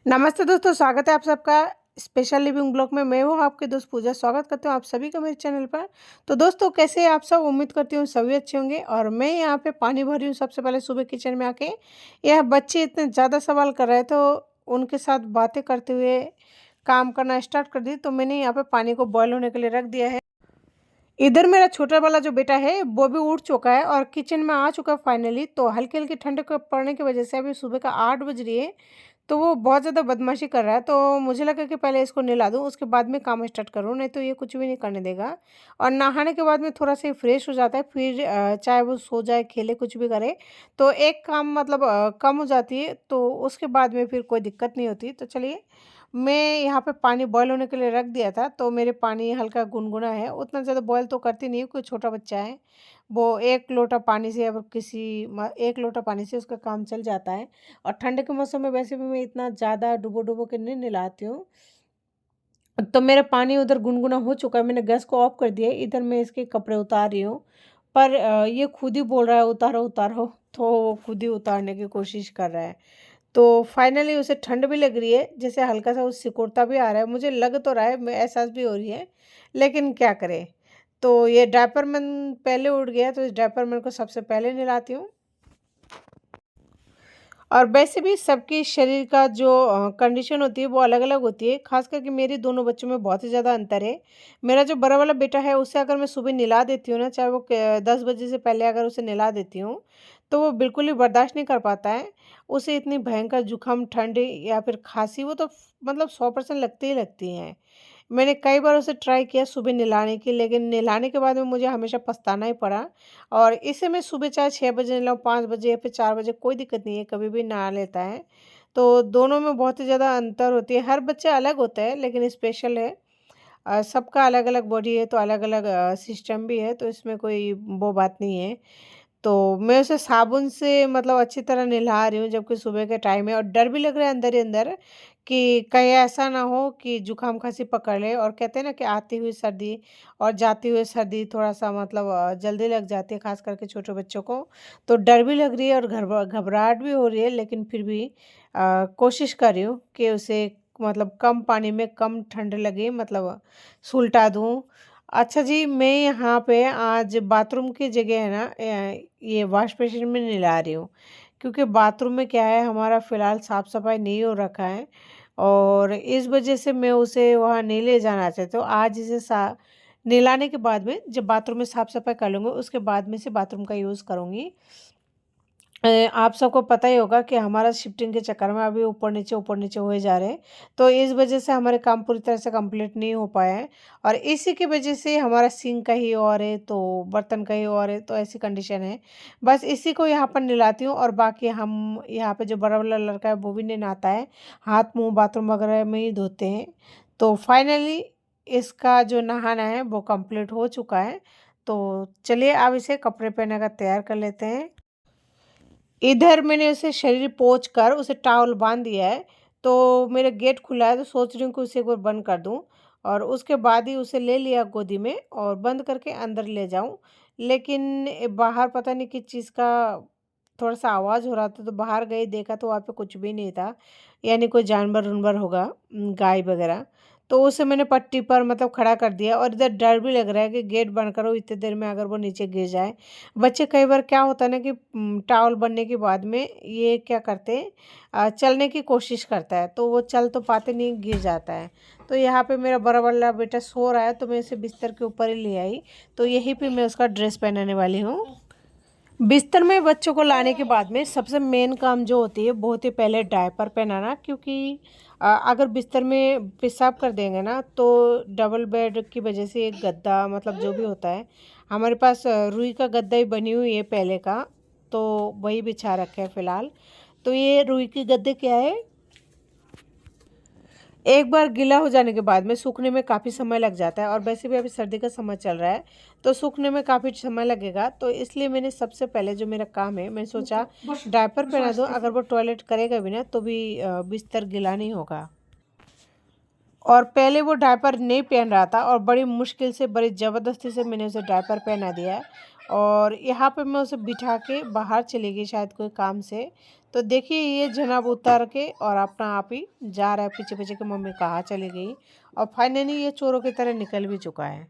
नमस्ते दोस्तों, स्वागत है आप सबका स्पेशल लिविंग ब्लॉग में। मैं हूँ आपके दोस्त पूजा। स्वागत करती हूँ आप सभी का मेरे चैनल पर। तो दोस्तों, कैसे हैं आप सब? उम्मीद करती हूँ सभी अच्छे होंगे। और मैं यहाँ पे पानी भर रही हूँ सबसे पहले सुबह किचन में आके। यह बच्चे इतने ज़्यादा सवाल कर रहे हैं तो उनके साथ बातें करते हुए काम करना स्टार्ट कर दी। तो मैंने यहाँ पे पानी को बॉयल होने के लिए रख दिया है। इधर मेरा छोटा वाला जो बेटा है वो भी उठ चुका है और किचन में आ चुका है फाइनली। तो हल्की हल्की ठंड पड़ने की वजह से अभी सुबह का 8 बज रही है। तो वो बहुत ज़्यादा बदमाशी कर रहा है। तो मुझे लगा कि पहले इसको नहला दूँ, उसके बाद में काम स्टार्ट करूँ, नहीं तो ये कुछ भी नहीं करने देगा। और नहाने के बाद में थोड़ा सा फ्रेश हो जाता है, फिर चाहे वो सो जाए, खेले, कुछ भी करे, तो एक काम मतलब कम हो जाती है। तो उसके बाद में फिर कोई दिक्कत नहीं होती। तो चलिए, मैं यहाँ पे पानी बॉयल होने के लिए रख दिया था। तो मेरे पानी हल्का गुनगुना है, उतना ज़्यादा बॉयल तो करती नहीं हूँ, कोई छोटा बच्चा है। वो 1 लोटा पानी से, अब किसी 1 लोटा पानी से उसका काम चल जाता है। और ठंड के मौसम में वैसे भी मैं इतना ज़्यादा डुबो-डुबो के नहीं नहलाती हूँ। तो मेरा पानी उधर गुनगुना हो चुका है, मैंने गैस को ऑफ कर दिया है। इधर मैं इसके कपड़े उतार रही हूँ, पर ये खुद ही बोल रहा है उतारो, उतारो, तो वो खुद ही उतारने की कोशिश कर रहा है। तो फाइनली उसे ठंड भी लग रही है, जैसे हल्का-सा वो सिकुड़ता भी आ रहा है। मुझे लग तो रहा है, मैं एहसास भी हो रही है, लेकिन क्या करें? तो ये डायपर मैन पहले उठ गया, तो इस डायपर मैन को सबसे पहले नहलाती हूँ। और वैसे भी सबकी शरीर का जो कंडीशन होती है वो अलग-अलग होती है। ख़ास करके मेरे दोनों बच्चों में बहुत ही ज़्यादा अंतर है। मेरा जो बड़ा वाला बेटा है उसे अगर मैं सुबह नहला देती हूँ ना, चाहे वो क 10 बजे से पहले अगर उसे नहला देती हूँ, तो वो बिल्कुल ही बर्दाश्त नहीं कर पाता है। उसे इतनी भयंकर जुकाम, ठंड या फिर खाँसी, वो तो मतलब 100% लगती ही लगती हैं। मैंने कई बार उसे ट्राई किया सुबह नहलाने की, लेकिन नहलाने के बाद में मुझे हमेशा पछताना ही पड़ा। और इसे मैं सुबह चाहे 6 बजे नहलाऊँ, 5 बजे या फिर 4 बजे, कोई दिक्कत नहीं है, कभी भी नहा लेता है। तो दोनों में बहुत ही ज़्यादा अंतर होती है। हर बच्चा अलग होता है, लेकिन स्पेशल है। सबका अलग-अलग बॉडी है, तो अलग-अलग सिस्टम भी है, तो इसमें कोई वो बात नहीं है। तो मैं उसे साबुन से मतलब अच्छी तरह नहला रही हूँ, जबकि सुबह के टाइम है। और डर भी लग रहा है अंदर ही अंदर कि कहीं ऐसा ना हो कि जुकाम खांसी पकड़ ले। और कहते हैं ना कि आती हुई सर्दी और जाती हुई सर्दी थोड़ा सा मतलब जल्दी लग जाती है, खास करके छोटे बच्चों को। तो डर भी लग रही है और घबराहट भी हो रही है, लेकिन फिर भी कोशिश कर रही हूँ कि उसे मतलब कम पानी में कम ठंड लगे, मतलब सुलटा दूँ। अच्छा जी, मैं यहाँ पे आज बाथरूम की जगह है ना, ये वॉश बेसिन में नहला रही हूँ, क्योंकि बाथरूम में क्या है, हमारा फ़िलहाल साफ़-सफ़ाई नहीं हो रखा है। और इस वजह से मैं उसे वहाँ नहीं ले जाना चाहती हूँ। आज इसे नहलाने के बाद में जब बाथरूम में साफ़-सफ़ाई कर लूँगी, उसके बाद में से बाथरूम का यूज़ करूँगी। आप सबको पता ही होगा कि हमारा शिफ्टिंग के चक्कर में अभी ऊपर नीचे हुए जा रहे हैं। तो इस वजह से हमारे काम पूरी तरह से कंप्लीट नहीं हो पाया है। और इसी की वजह से हमारा सिंक कहीं और है, तो बर्तन कहीं और है, तो ऐसी कंडीशन है। बस इसी को यहाँ पर नहलाती हूँ, और बाकी हम यहाँ पे जो बड़ा वाला लड़का है वो भी नहीं नहाता है। हाथ मुँह बाथरूम वगैरह में ही धोते हैं। तो फाइनली इसका जो नहाना है वो कंप्लीट हो चुका है। तो चलिए अब इसे कपड़े पहने का तैयार कर लेते हैं। इधर मैंने उसे शरीर पोंछ कर उसे टॉवल बाँध दिया है। तो मेरा गेट खुला है, तो सोच रही हूँ कि उसे एक बार बंद कर दूँ, और उसके बाद ही उसे ले लिया गोदी में और बंद करके अंदर ले जाऊँ। लेकिन बाहर पता नहीं किस चीज़ का थोड़ा-सा आवाज़ हो रहा था, तो बाहर गई, देखा तो वहाँ पे कुछ भी नहीं था। यानी कोई जानवर-वानवर होगा, गाय वगैरह। तो उसे मैंने पट्टी पर मतलब खड़ा कर दिया, और इधर डर भी लग रहा है कि गेट बंद करो, इतनी देर में अगर वो नीचे गिर जाए। बच्चे कई बार क्या होता है ना कि टॉवल बनने के बाद में ये क्या करते हैं, चलने की कोशिश करता है, तो वो चल तो पाते नहीं, गिर जाता है। तो यहाँ पे मेरा बड़ा वाला बेटा सो रहा है, तो मैं इसे बिस्तर के ऊपर ही ले आई। तो यहीं पे मैं उसका ड्रेस पहनाने वाली हूँ। बिस्तर में बच्चों को लाने के बाद में सबसे मेन काम जो होती है, बहुत ही पहले डायपर पहनाना, क्योंकि अगर बिस्तर में पेशाब कर देंगे ना, तो डबल बेड की वजह से एक गद्दा मतलब जो भी होता है, हमारे पास रुई का गद्दा ही बनी हुई है पहले का, तो वही बिछा रखे है फ़िलहाल। तो ये रुई की गद्दे क्या है, एक बार गीला हो जाने के बाद में सूखने में काफ़ी समय लग जाता है, और वैसे भी अभी सर्दी का समय चल रहा है, तो सूखने में काफ़ी समय लगेगा। तो इसलिए मैंने सबसे पहले जो मेरा काम है, मैं सोचा डायपर पहना दूँ, अगर वो टॉयलेट करेगा भी ना तो भी बिस्तर गीला नहीं होगा। और पहले वो डायपर नहीं पहन रहा था, और बड़ी मुश्किल से, बड़ी ज़बरदस्ती से मैंने उसे डायपर पहना दिया है। और यहाँ पे मैं उसे बिठा के बाहर चली गई शायद कोई काम से। तो देखिए ये जनाब उतर के और अपना आप ही जा रहा है पीछे पीछे कि मम्मी कहाँ चली गई। और फाइनली ये चोरों की तरह निकल भी चुका है।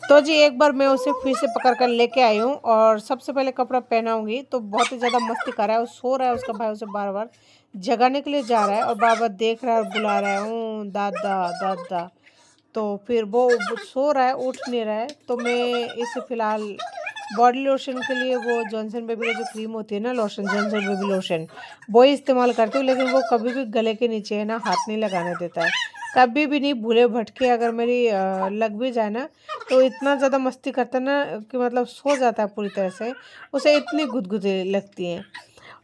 तो जी एक बार मैं उसे फिर से पकड़ कर लेके आई हूँ और सबसे पहले कपड़ा पहनाऊंगी। तो बहुत ही ज़्यादा मस्ती कर रहा है, वो सो रहा है, उसका भाई उसे बार बार जगाने के लिए जा रहा है और बार बार देख रहा है और बुला रहा है दादा दादा। तो फिर वो सो रहा है, उठ नहीं रहा है। तो मैं इसे फ़िलहाल बॉडी लोशन के लिए वो जॉनसन बेबी का जो क्रीम होती है ना, लोशन जॉनसन बेबी लोशन, वो ही इस्तेमाल करती हूँ। लेकिन वो कभी भी गले के नीचे है ना हाथ नहीं लगाने देता है, कभी भी नहीं। भूले भटके अगर मेरी लग भी जाए ना तो इतना ज़्यादा मस्ती करता है ना कि मतलब सो जाता है पूरी तरह से। उसे इतनी गुदगुदी लगती हैं।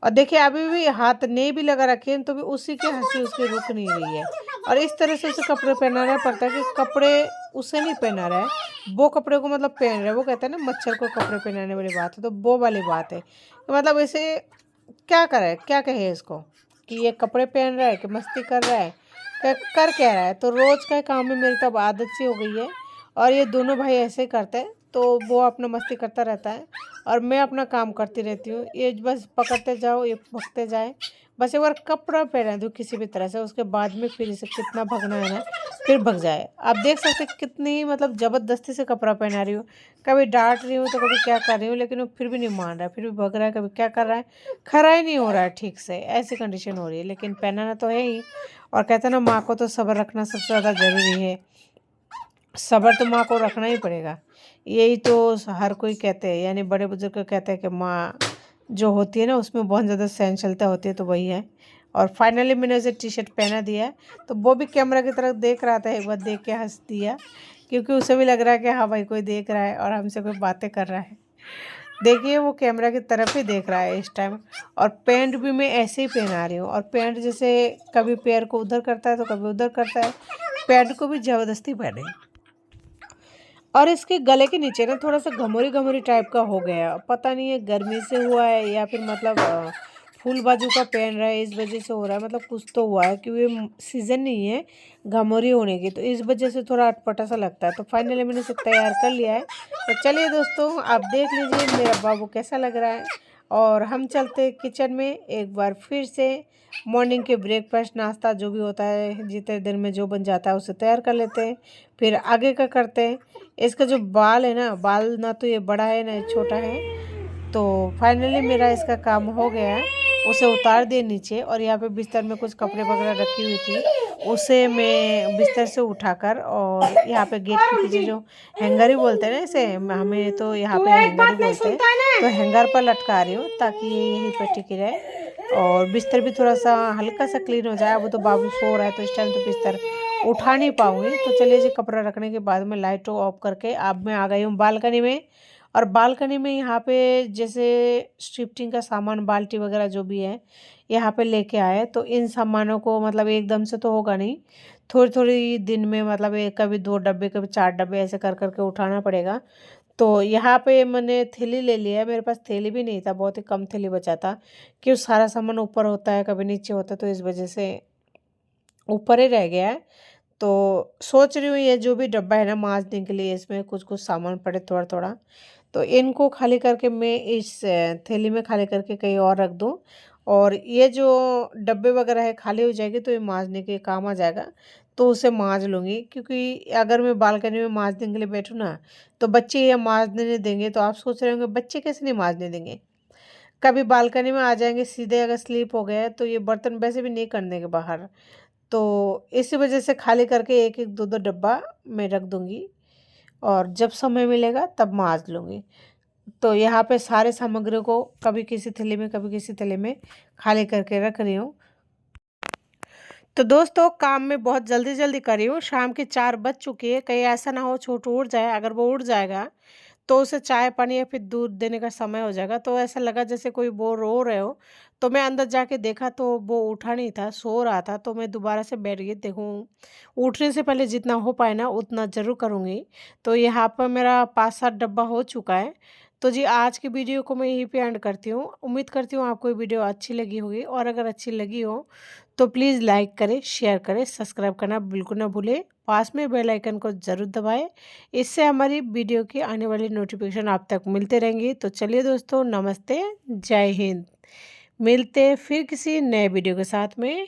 और देखिए अभी भी हाथ नहीं भी लगा रखे हैं तो भी उसी की हंसी उसकी रुक नहीं रही है। और इस तरह से उसे कपड़े पहनाना पड़ता है कि कपड़े उसे नहीं पहना रहा है, वो कपड़े को मतलब पहन रहा है। वो कहते हैं ना मच्छर को कपड़े पहनाने वाली बात है, तो वो वाली बात है। तो मतलब इसे क्या करे, क्या कहे इसको कि ये कपड़े पहन रहा है कि मस्ती कर रहा है, कर क्या रहा है। तो रोज़ का काम में मेरी तब आदत सी हो गई है। और ये दोनों भाई ऐसे ही करते हैं, तो वो अपना मस्ती करता रहता है और मैं अपना काम करती रहती हूँ। ये बस पकड़ते जाओ, ये भगते जाए। बस एक बार कपड़ा पहना दूँ किसी भी तरह से, उसके बाद में फिर इसे कितना भगना है ना, फिर भग जाए। आप देख सकते हैं कितनी मतलब ज़बरदस्ती से कपड़ा पहना रही हूँ, कभी डांट रही हूँ तो कभी क्या कर रही हूँ, लेकिन वो फिर भी नहीं मान रहा है, फिर भी भग रहा है। कभी क्या कर रहा है, खड़ा ही नहीं हो रहा है ठीक से, ऐसी कंडीशन हो रही है। लेकिन पहनाना तो है ही। और कहते हैं ना माँ को तो सब्र रखना सबसे ज़्यादा ज़रूरी है। सब्र तो माँ को रखना ही पड़ेगा। यही तो हर कोई कहते हैं, यानी बड़े बुजुर्ग कहते हैं कि माँ जो होती है ना उसमें बहुत ज़्यादा सहनशीलता होती है, तो वही है। और फाइनली मैंने उसे टी शर्ट पहना दिया। तो वो भी कैमरा की तरफ देख रहा था, एक बार देख के हंस दिया, क्योंकि उसे भी लग रहा है कि हाँ भाई कोई देख रहा है और हमसे कोई बातें कर रहा है। देखिए वो कैमरा की तरफ ही देख रहा है इस टाइम। और पैंट भी मैं ऐसे ही पहना रही हूँ। और पैंट जैसे कभी पैर को उधर करता है तो कभी उधर करता है, पैंट को भी ज़बरदस्ती पहने। और इसके गले के नीचे ना थोड़ा सा घमोरी घमोरी टाइप का हो गया, पता नहीं है गर्मी से हुआ है या फिर मतलब फुल बाजू का पहन रहा है इस वजह से हो रहा है। मतलब कुछ तो हुआ है क्योंकि सीज़न नहीं है घमोरी होने की, तो इस वजह से थोड़ा अटपटा सा लगता है। तो फाइनली मैंने इसे तैयार कर लिया है। तो चलिए दोस्तों आप देख लीजिए मेरा बाबू कैसा लग रहा है। और हम चलते किचन में एक बार फिर से। मॉर्निंग के ब्रेकफास्ट नाश्ता जो भी होता है जितने देर में जो बन जाता है उसे तैयार कर लेते हैं, फिर आगे का करते हैं। इसका जो बाल है ना, बाल ना तो ये बड़ा है ना ये छोटा है। तो फाइनली मेरा इसका काम हो गया है। उसे उतार दिए नीचे और यहाँ पे बिस्तर में कुछ कपड़े वगैरह रखी हुई थी, उसे मैं बिस्तर से उठाकर और यहाँ पे गेट के पीछे जो हैंगर ही बोलते हैं ना इसे, हमें तो यहाँ पे हैंगर ही बोलते हैं, तो हैंगर पर लटका रही हूँ ताकि ये यहीं पर टिकी रहे। और बिस्तर भी थोड़ा सा हल्का सा क्लीन हो जाए। वो तो बाबू सो रहा है तो इस टाइम तो बिस्तर उठा नहीं पाऊंगी। तो चलिए जी कपड़ा रखने के बाद में लाइट ऑफ करके अब मैं आ गई हूँ बालकनी में। और बालकनी में यहाँ पे जैसे शिफ्टिंग का सामान बाल्टी वगैरह जो भी है यहाँ पे लेके आए। तो इन सामानों को मतलब एकदम से तो होगा नहीं, थोड़ी थोड़ी दिन में मतलब एक कभी 2 डब्बे कभी 4 डब्बे ऐसे कर करके उठाना पड़ेगा। तो यहाँ पे मैंने थैली ले लिया है, मेरे पास थैली भी नहीं था, बहुत ही कम थैली बचा था। क्यों सारा सामान ऊपर होता है कभी नीचे होता है, तो इस वजह से ऊपर ही रह गया है। तो सोच रही हूँ ये जो भी डब्बा है ना मांजने के लिए, इसमें कुछ कुछ सामान पड़े थोड़ा थोड़ा, तो इनको खाली करके मैं इस थैली में खाली करके कहीं और रख दूँ। और ये जो डब्बे वगैरह है खाली हो जाएगी तो ये मांजने के काम आ जाएगा। तो उसे मांज लूँगी, क्योंकि अगर मैं बालकनी में मांजने के लिए बैठूँ ना तो बच्चे ये मांजने नहीं देंगे। तो आप सोच रहे होंगे बच्चे कैसे नहीं मांजने देंगे, कभी बालकनी में आ जाएंगे सीधे, अगर स्लीप हो गए तो ये बर्तन वैसे भी नहीं करने के बाहर। तो इसी वजह से खाली करके एक एक दो दो डब्बा मैं रख दूँगी और जब समय मिलेगा तब मांज लूँगी। तो यहाँ पे सारे सामग्री को कभी किसी थैली में कभी किसी थैली में खाली करके रख रही हूँ। तो दोस्तों काम में बहुत जल्दी जल्दी कर रही हूँ, शाम के 4 बज चुकी है, कहीं ऐसा ना हो छोटू उड़ जाए। अगर वो उड़ जाएगा तो उसे चाय पानी या फिर दूध देने का समय हो जाएगा। तो ऐसा लगा जैसे कोई वो रो रहे हो। तो मैं अंदर जाके देखा तो वो उठा नहीं था, सो रहा था। तो मैं दोबारा से बैठ गई, देखूँ उठने से पहले जितना हो पाए ना उतना ज़रूर करूँगी। तो यहाँ पर मेरा 5-7 डब्बा हो चुका है। तो जी आज की वीडियो को मैं यहीं पे एंड करती हूँ। उम्मीद करती हूँ आपको ये वीडियो अच्छी लगी होगी, और अगर अच्छी लगी हो तो प्लीज़ लाइक करें, शेयर करें, सब्सक्राइब करना बिल्कुल ना भूलें। पास में बेल आइकन को ज़रूर दबाएं। इससे हमारी वीडियो की आने वाली नोटिफिकेशन आप तक मिलते रहेंगी। तो चलिए दोस्तों, नमस्ते, जय हिंद। मिलते फिर किसी नए वीडियो के साथ में।